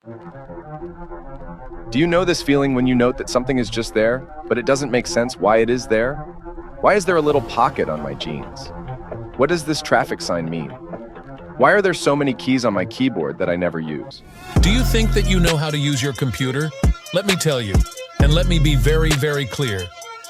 Do you know this feeling when you note that something is just there, but it doesn't make sense why it is there? Why is there a little pocket on my jeans? What does this traffic sign mean? Why are there so many keys on my keyboard that I never use? Do you think that you know how to use your computer? Let me tell you, and let me be very, very clear.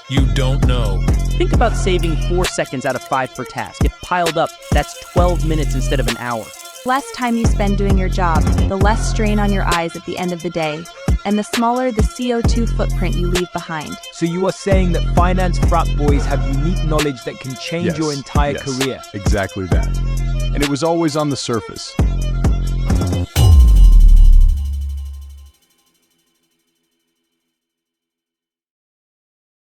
You don't know. Think about saving 4 seconds out of 5 per task. If piled up, that's 12 minutes instead of an hour. Less time you spend doing your job, the less strain on your eyes at the end of the day, and the smaller the CO2 footprint you leave behind. So you are saying that finance frat boys have unique knowledge that can change your entire career? Exactly that. And it was always on the surface.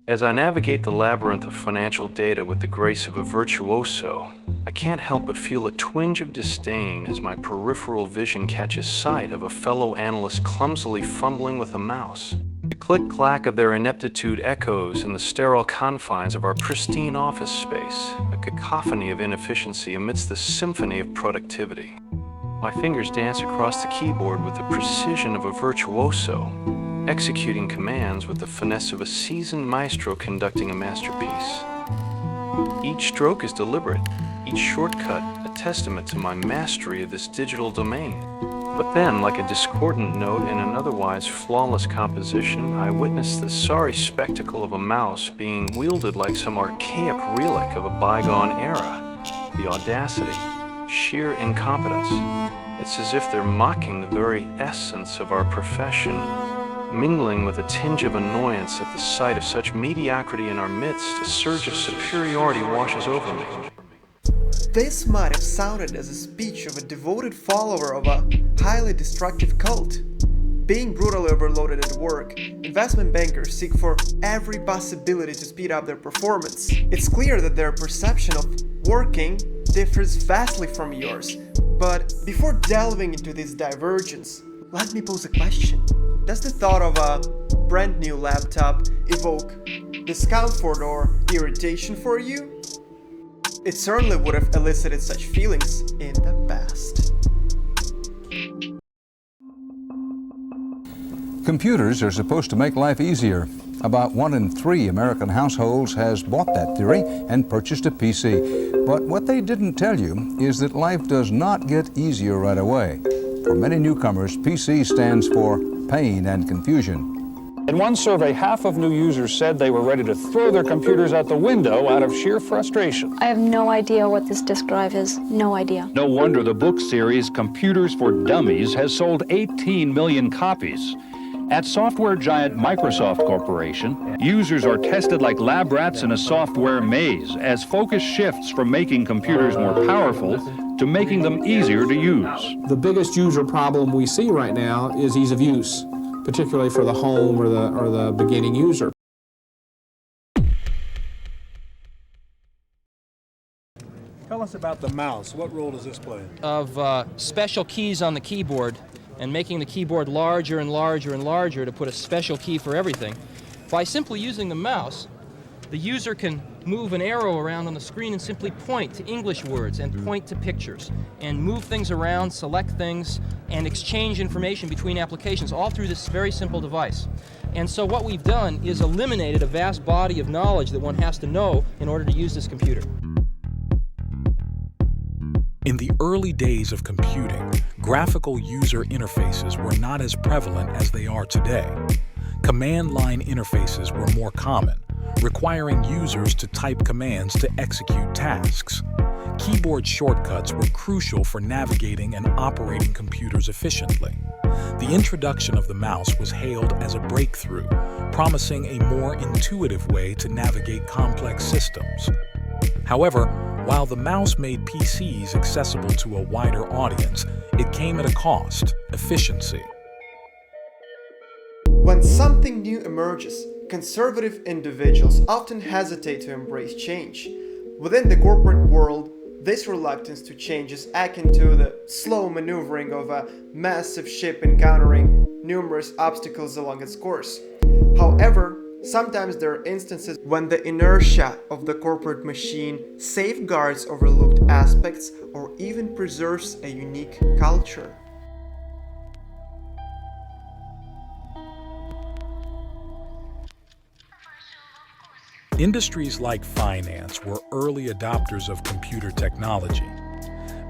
As I navigate the labyrinth of financial data with the grace of a virtuoso, I can't help but feel a twinge of disdain as my peripheral vision catches sight of a fellow analyst clumsily fumbling with a mouse. The click-clack of their ineptitude echoes in the sterile confines of our pristine office space, a cacophony of inefficiency amidst the symphony of productivity. My fingers dance across the keyboard with the precision of a virtuoso, executing commands with the finesse of a seasoned maestro conducting a masterpiece. Each stroke is deliberate, each shortcut a testament to my mastery of this digital domain. But then, like a discordant note in an otherwise flawless composition, I witness the sorry spectacle of a mouse being wielded like some archaic relic of a bygone era. The audacity, sheer incompetence. It's as if they're mocking the very essence of our profession. Mingling with a tinge of annoyance at the sight of such mediocrity in our midst, a surge of superiority washes over me. This might have sounded as a speech of a devoted follower of a highly destructive cult. Being brutally overloaded at work, investment bankers seek for every possibility to speed up their performance. It's clear that their perception of working differs vastly from yours. But before delving into this divergence, let me pose a question. Does the thought of a brand new laptop evoke discomfort or irritation for you? It certainly would have elicited such feelings in the past. Computers are supposed to make life easier. About 1 in 3 American households has bought that theory and purchased a PC. But what they didn't tell you is that life does not get easier right away. For many newcomers, PC stands for pain and confusion. In one survey, half of new users said they were ready to throw their computers out the window out of sheer frustration. I have no idea what this disk drive is. No idea. No wonder the book series Computers for Dummies has sold 18 million copies. At software giant Microsoft Corporation, users are tested like lab rats in a software maze as focus shifts from making computers more powerful to making them easier to use. The biggest user problem we see right now is ease of use, particularly for the home or the beginning user. Tell us about the mouse. What role does this play? Of special keys on the keyboard and making the keyboard larger and larger and larger to put a special key for everything. By simply using the mouse, the user can move an arrow around on the screen and simply point to English words and point to pictures and move things around, select things, and exchange information between applications, all through this very simple device. And so what we've done is eliminated a vast body of knowledge that one has to know in order to use this computer. In the early days of computing, graphical user interfaces were not as prevalent as they are today. Command line interfaces were more common, requiring users to type commands to execute tasks. Keyboard shortcuts were crucial for navigating and operating computers efficiently. The introduction of the mouse was hailed as a breakthrough, promising a more intuitive way to navigate complex systems. However, while the mouse made PCs accessible to a wider audience, it came at a cost: efficiency. When something new emerges, conservative individuals often hesitate to embrace change. Within the corporate world, this reluctance to change is akin to the slow maneuvering of a massive ship encountering numerous obstacles along its course. However, sometimes there are instances when the inertia of the corporate machine safeguards overlooked aspects or even preserves a unique culture. Industries like finance were early adopters of computer technology.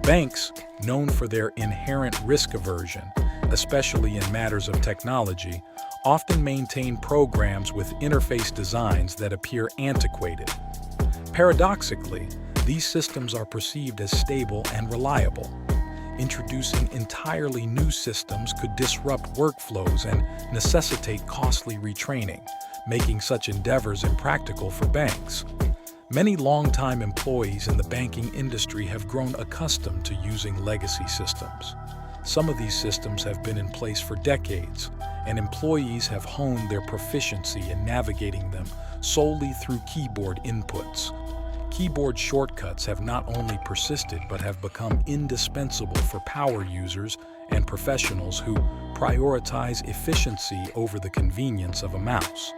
Banks, known for their inherent risk aversion, especially in matters of technology, often maintain programs with interface designs that appear antiquated. Paradoxically, these systems are perceived as stable and reliable. Introducing entirely new systems could disrupt workflows and necessitate costly retraining, making such endeavors impractical for banks. Many longtime employees in the banking industry have grown accustomed to using legacy systems. Some of these systems have been in place for decades, and employees have honed their proficiency in navigating them solely through keyboard inputs. Keyboard shortcuts have not only persisted but have become indispensable for power users and professionals who prioritize efficiency over the convenience of a mouse.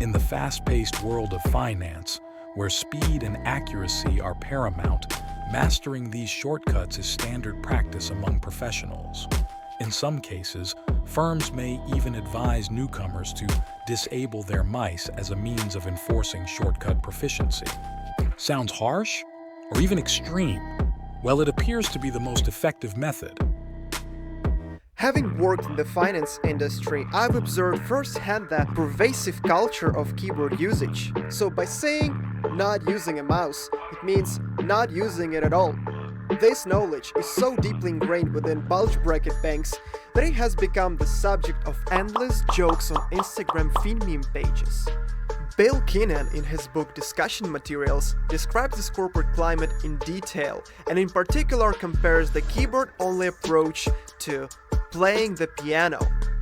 In the fast-paced world of finance, where speed and accuracy are paramount, mastering these shortcuts is standard practice among professionals. In some cases, firms may even advise newcomers to disable their mice as a means of enforcing shortcut proficiency. Sounds harsh? Or even extreme? Well, it appears to be the most effective method. Having worked in the finance industry, I've observed firsthand the pervasive culture of keyboard usage. So by saying not using a mouse, it means not using it at all. This knowledge is so deeply ingrained within bulge bracket banks that it has become the subject of endless jokes on Instagram feed meme pages. Bill Keenan, in his book Discussion Materials, describes this corporate climate in detail, and in particular compares the keyboard-only approach to playing the piano.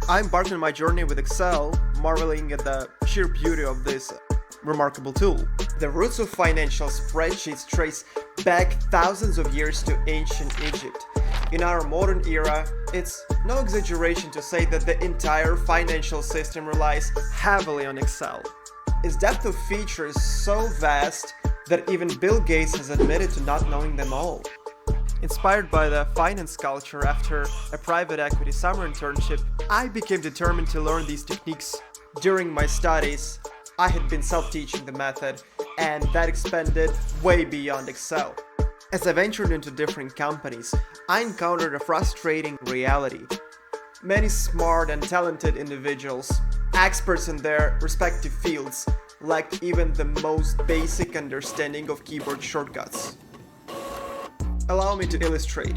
I embarked on my journey with Excel, marveling at the sheer beauty of this remarkable tool. The roots of financial spreadsheets trace back thousands of years to ancient Egypt. In our modern era, it's no exaggeration to say that the entire financial system relies heavily on Excel. Its depth of features is so vast that even Bill Gates has admitted to not knowing them all. Inspired by the finance culture after a private equity summer internship, I became determined to learn these techniques. During my studies, I had been self-teaching the method, and that expanded way beyond Excel. As I ventured into different companies, I encountered a frustrating reality. Many smart and talented individuals, experts in their respective fields, lacked even the most basic understanding of keyboard shortcuts. Allow me to illustrate.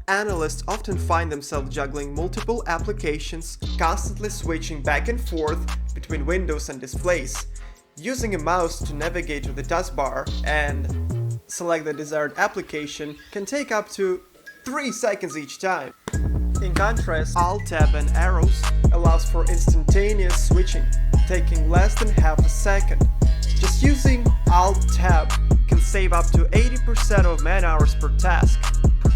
Analysts often find themselves juggling multiple applications, constantly switching back and forth between windows and displays, using a mouse to navigate to the taskbar and select the desired application can take up to 3 seconds each time. In contrast, Alt-Tab and arrows allows for instantaneous switching, taking less than half a second. Just using Alt-Tab can save up to 80% of man-hours per task.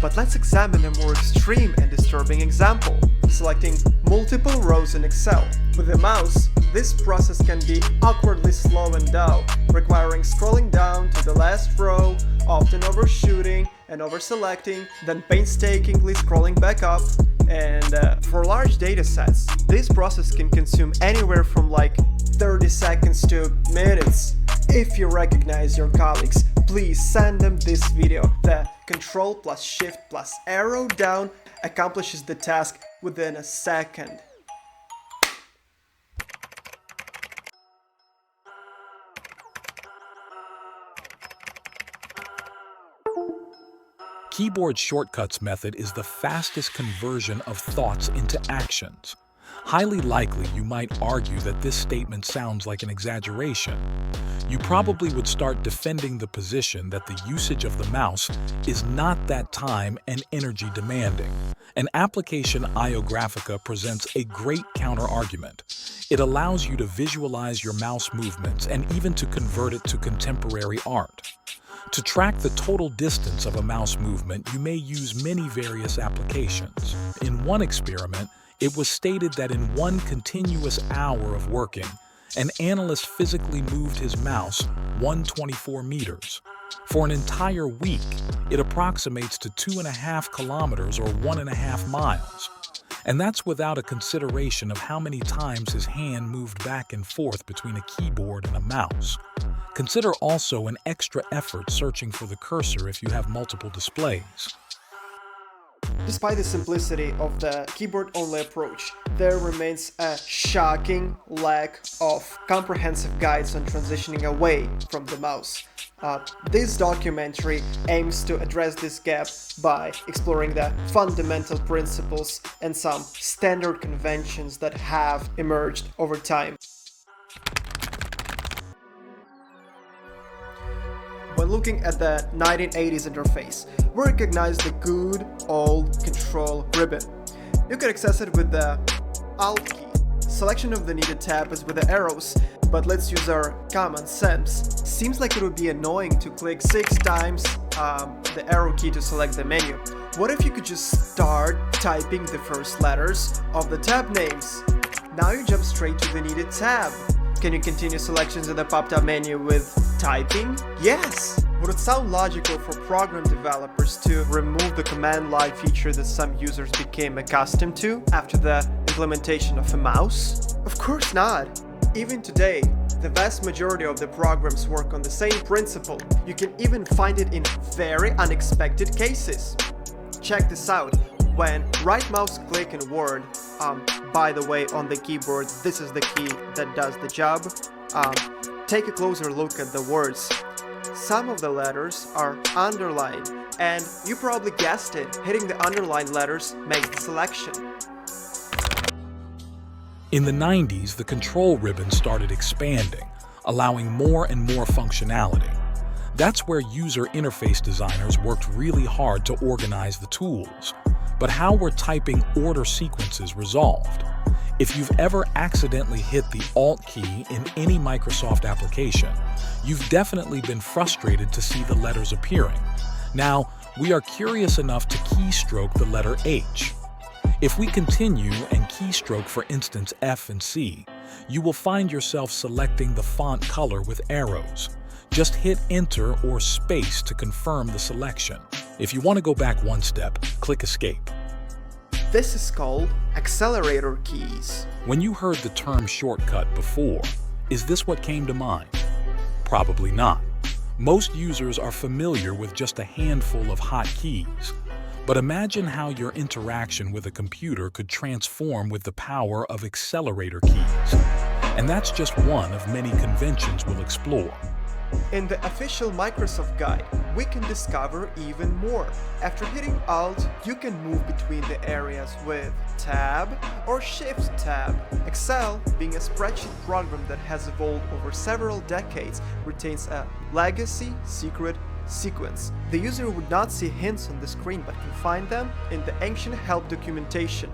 But let's examine a more extreme and disturbing example, selecting multiple rows in Excel. With a mouse, this process can be awkwardly slow and dull, requiring scrolling down to the last row, often overshooting and overselecting, then painstakingly scrolling back up. And for large data sets, this process can consume anywhere from like 30 seconds to minutes. If you recognize your colleagues, please send them this video. The Control plus Shift plus arrow down accomplishes the task within a second. Keyboard shortcuts method is the fastest conversion of thoughts into actions. Highly likely, you might argue that this statement sounds like an exaggeration. You probably would start defending the position that the usage of the mouse is not that time and energy demanding. An application Iographica presents a great counter-argument. It allows you to visualize your mouse movements and even to convert it to contemporary art. To track the total distance of a mouse movement, you may use many various applications. In one experiment, it was stated that in one continuous hour of working, an analyst physically moved his mouse 124 meters. For an entire week, it approximates to 2.5 kilometers or 1.5 miles. And that's without a consideration of how many times his hand moved back and forth between a keyboard and a mouse. Consider also an extra effort searching for the cursor if you have multiple displays. Despite the simplicity of the keyboard-only approach, there remains a shocking lack of comprehensive guides on transitioning away from the mouse. This documentary aims to address this gap by exploring the fundamental principles and some standard conventions that have emerged over time. When looking at the 1980s interface, we recognize the good old control ribbon. You can access it with the Alt key. Selection of the needed tab is with the arrows, but let's use our common sense. Seems like it would be annoying to click 6 times the arrow key to select the menu. What if you could just start typing the first letters of the tab names? Now you jump straight to the needed tab. Can you continue selections in the pop-up menu with typing? Yes! Would it sound logical for program developers to remove the command line feature that some users became accustomed to after the implementation of a mouse? Of course not! Even today, the vast majority of the programs work on the same principle. You can even find it in very unexpected cases. Check this out. When right mouse click in Word, by the way, on the keyboard, this is the key that does the job. Take a closer look at the words. Some of the letters are underlined, and you probably guessed it, hitting the underlined letters makes the selection. In the 90s, the control ribbon started expanding, allowing more and more functionality. That's where user interface designers worked really hard to organize the tools. But how were typing order sequences resolved? If you've ever accidentally hit the Alt key in any Microsoft application, you've definitely been frustrated to see the letters appearing. Now, we are curious enough to keystroke the letter H. If we continue and keystroke, for instance, F and C, you will find yourself selecting the font color with arrows. Just hit Enter or Space to confirm the selection. If you want to go back one step, click Escape. This is called Accelerator keys. When you heard the term shortcut before, is this what came to mind? Probably not. Most users are familiar with just a handful of hotkeys. But imagine how your interaction with a computer could transform with the power of accelerator keys. And that's just one of many conventions we'll explore. In the official Microsoft guide, we can discover even more. After hitting Alt, you can move between the areas with Tab or Shift Tab. Excel, being a spreadsheet program that has evolved over several decades, retains a legacy secret sequence. The user would not see hints on the screen but can find them in the ancient help documentation.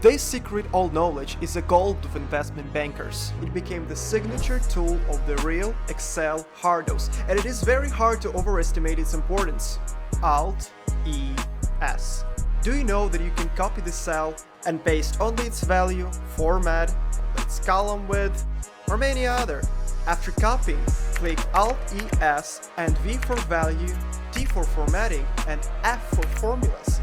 This secret all-knowledge is a gold of investment bankers. It became the signature tool of the real Excel hardos, and it is very hard to overestimate its importance. Alt-E-S. Do you know that you can copy the cell and paste only its value, format, its column width, or many other? After copying, click Alt-E-S and V for value, T for formatting, and F for formulas.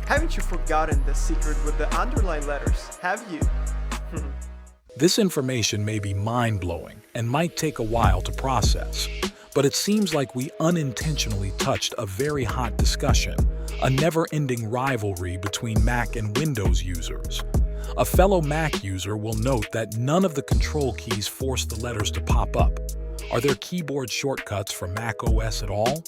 Haven't you forgotten the secret with the underlined letters, have you? This information may be mind-blowing and might take a while to process, but it seems like we unintentionally touched a very hot discussion, a never-ending rivalry between Mac and Windows users. A fellow Mac user will note that none of the control keys force the letters to pop up. Are there keyboard shortcuts for Mac OS at all?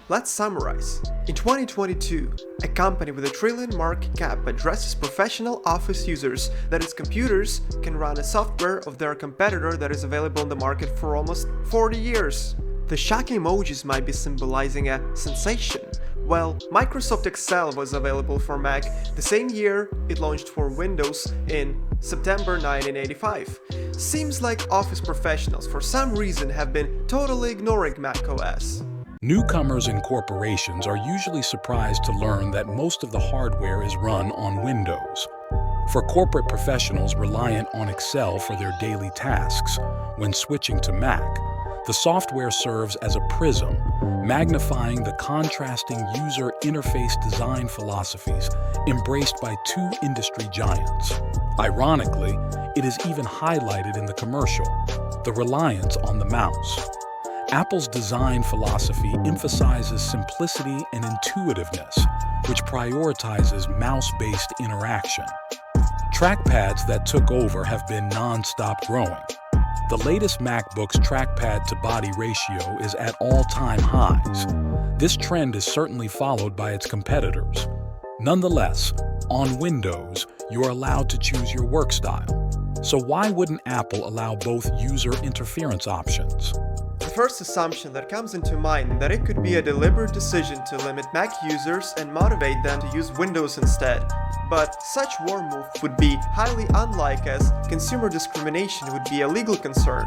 Let's summarize. In 2022, a company with a $1 trillion market cap addresses professional office users that its computers can run a software of their competitor that is available in the market for almost 40 years. The shocking emojis might be symbolizing a sensation. Well, Microsoft Excel was available for Mac the same year it launched for Windows in September 1985. Seems like office professionals for some reason have been totally ignoring Mac OS. Newcomers and corporations are usually surprised to learn that most of the hardware is run on Windows. For corporate professionals reliant on Excel for their daily tasks, when switching to Mac, The software serves as a prism, magnifying the contrasting user interface design philosophies embraced by two industry giants. Ironically, it is even highlighted in the commercial, the reliance on the mouse. Apple's design philosophy emphasizes simplicity and intuitiveness, which prioritizes mouse-based interaction. Trackpads that took over have been non-stop growing. The latest MacBook's trackpad-to-body ratio is at all-time highs. This trend is certainly followed by its competitors. Nonetheless, on Windows, you are allowed to choose your work style. So why wouldn't Apple allow both user interference options? The first assumption that comes into mind is that it could be a deliberate decision to limit Mac users and motivate them to use Windows instead. But such war move would be highly unlikely, as consumer discrimination would be a legal concern.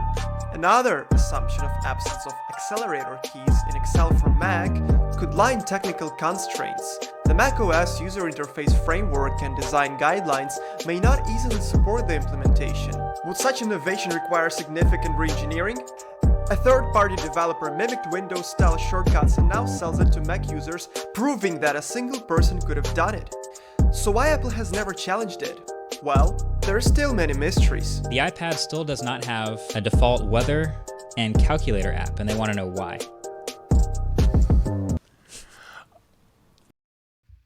Another assumption of absence of accelerator keys in Excel for Mac could lie in technical constraints. The macOS user interface framework and design guidelines may not easily support the implementation. Would such innovation require significant re-engineering? A third-party developer mimicked Windows-style shortcuts and now sells it to Mac users, proving that a single person could have done it. So why Apple has never challenged it? Well, there are still many mysteries. The iPad still does not have a default weather and calculator app, and they want to know why.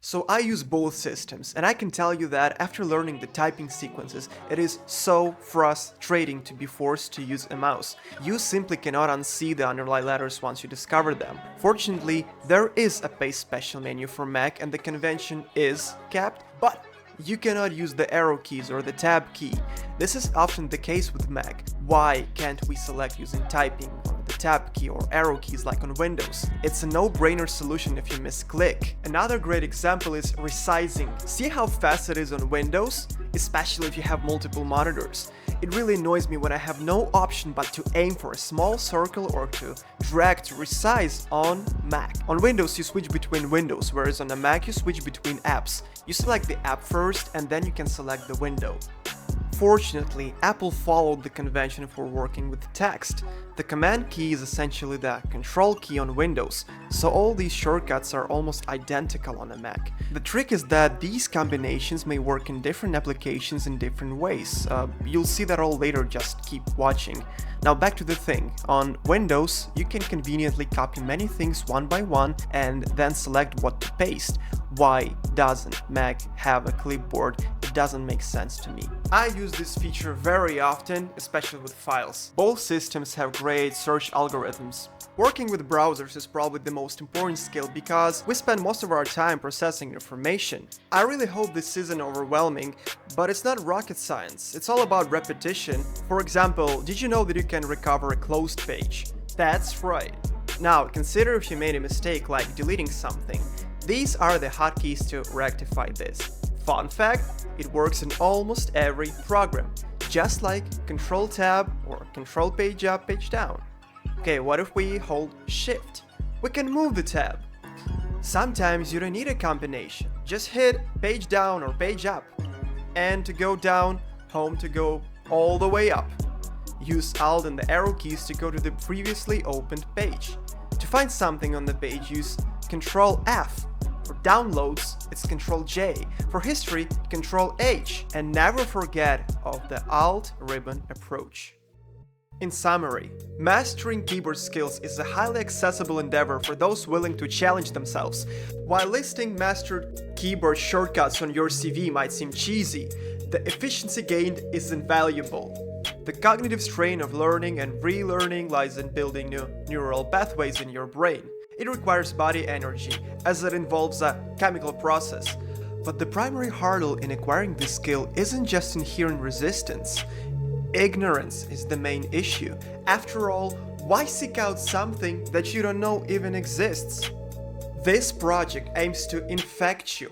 So I use both systems, and I can tell you that after learning the typing sequences, it is so frustrating to be forced to use a mouse. You simply cannot unsee the underlying letters once you discover them. Fortunately, there is a paste special menu for Mac, and the convention is kept, but you cannot use the arrow keys or the tab key. This is often the case with Mac. Why can't we select using typing or the tab key or arrow keys like on Windows? It's a no-brainer solution if you misclick. Another great example is resizing. See how fast it is on Windows? Especially if you have multiple monitors. It really annoys me when I have no option but to aim for a small circle or to drag to resize on Mac. On Windows you switch between windows, whereas on a Mac you switch between apps. You select the app first and then you can select the window. Fortunately, Apple followed the convention for working with text. The command key is essentially the control key on Windows, so all these shortcuts are almost identical on a Mac. The trick is that these combinations may work in different applications in different ways. You'll see that all later, just keep watching. Now back to the thing. On Windows, you can conveniently copy many things one by one and then select what to paste. Why doesn't Mac have a clipboard? It doesn't make sense to me. I use this feature very often, especially with files. Both systems have great search algorithms. Working with browsers is probably the most important skill because we spend most of our time processing information. I really hope this isn't overwhelming, but it's not rocket science. It's all about repetition. For example, did you know that you can recover a closed page? That's right. Now, consider if you made a mistake like deleting something. These are the hotkeys to rectify this. Fun fact, it works in almost every program, just like Control-Tab or Control Page Up, Page Down. Okay, what if we hold Shift? We can move the tab. Sometimes you don't need a combination. Just hit Page Down or Page Up. And to go down, Home to go all the way up. Use Alt and the arrow keys to go to the previously opened page. To find something on the page, use Control F. For downloads, it's Control J. For history, Control H. And never forget of the Alt ribbon approach. In summary, mastering keyboard skills is a highly accessible endeavor for those willing to challenge themselves. While listing mastered keyboard shortcuts on your CV might seem cheesy, the efficiency gained is invaluable. The cognitive strain of learning and relearning lies in building new neural pathways in your brain. It requires body energy, as it involves a chemical process. But the primary hurdle in acquiring this skill isn't just inherent resistance. Ignorance is the main issue. After all, why seek out something that you don't know even exists? This project aims to infect you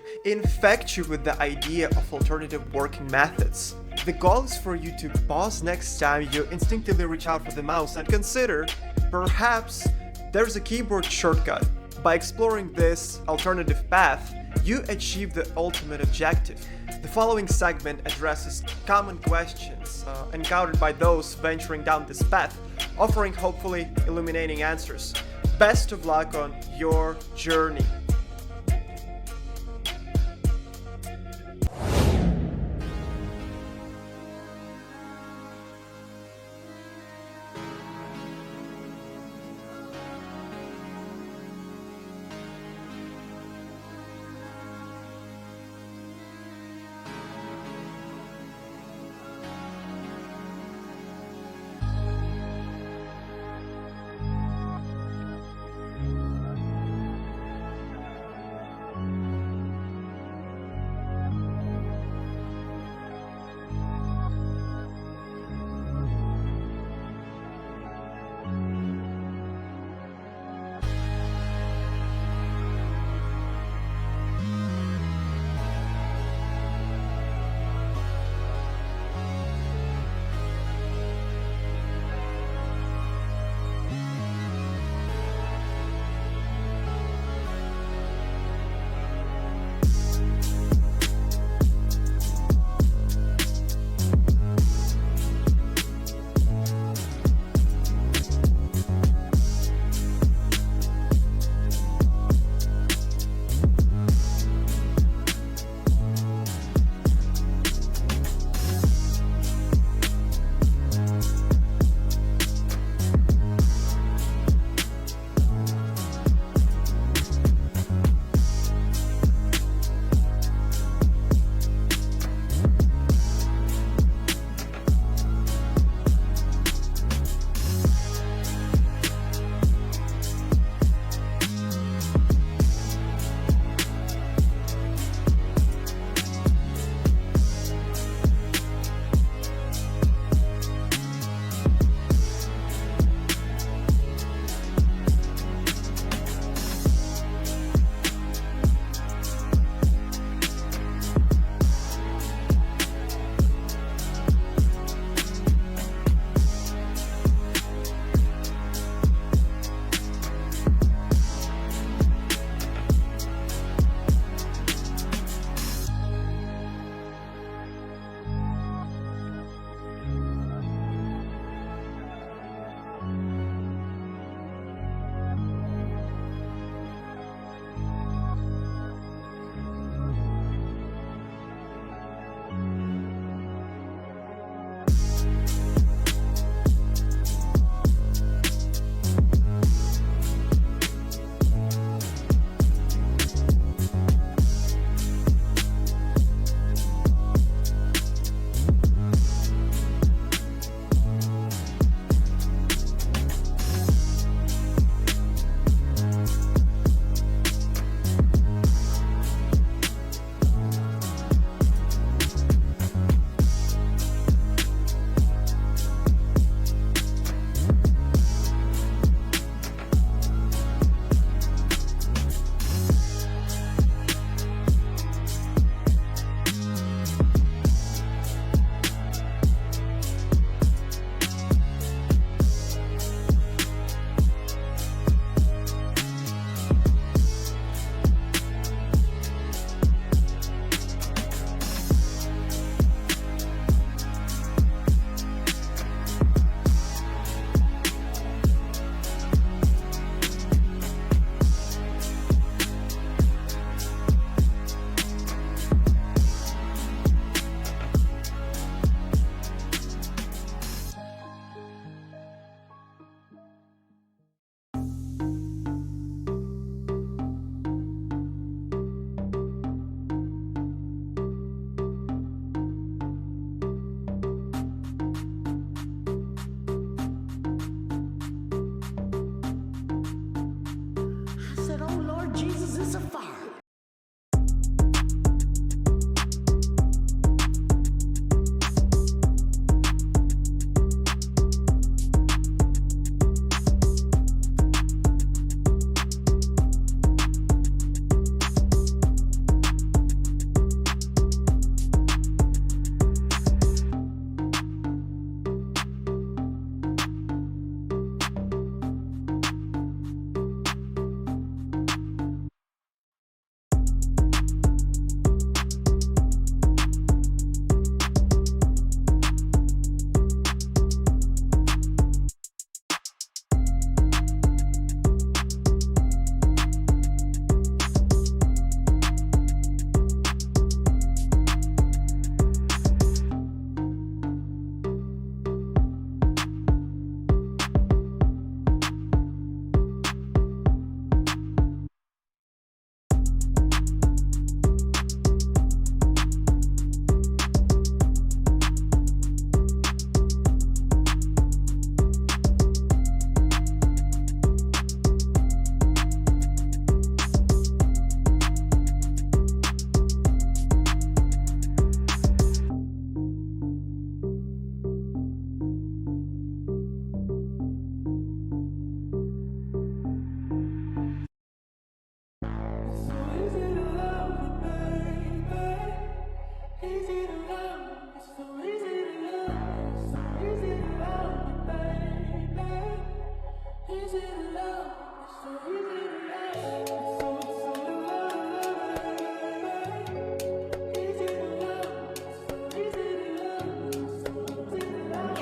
with the idea of alternative working methods. The goal is for you to pause next time you instinctively reach out for the mouse and consider, perhaps, there's a keyboard shortcut. By exploring this alternative path, you achieve the ultimate objective. The following segment addresses common questions encountered by those venturing down this path. offering hopefully illuminating answers. Best of luck on your journey.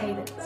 cadence.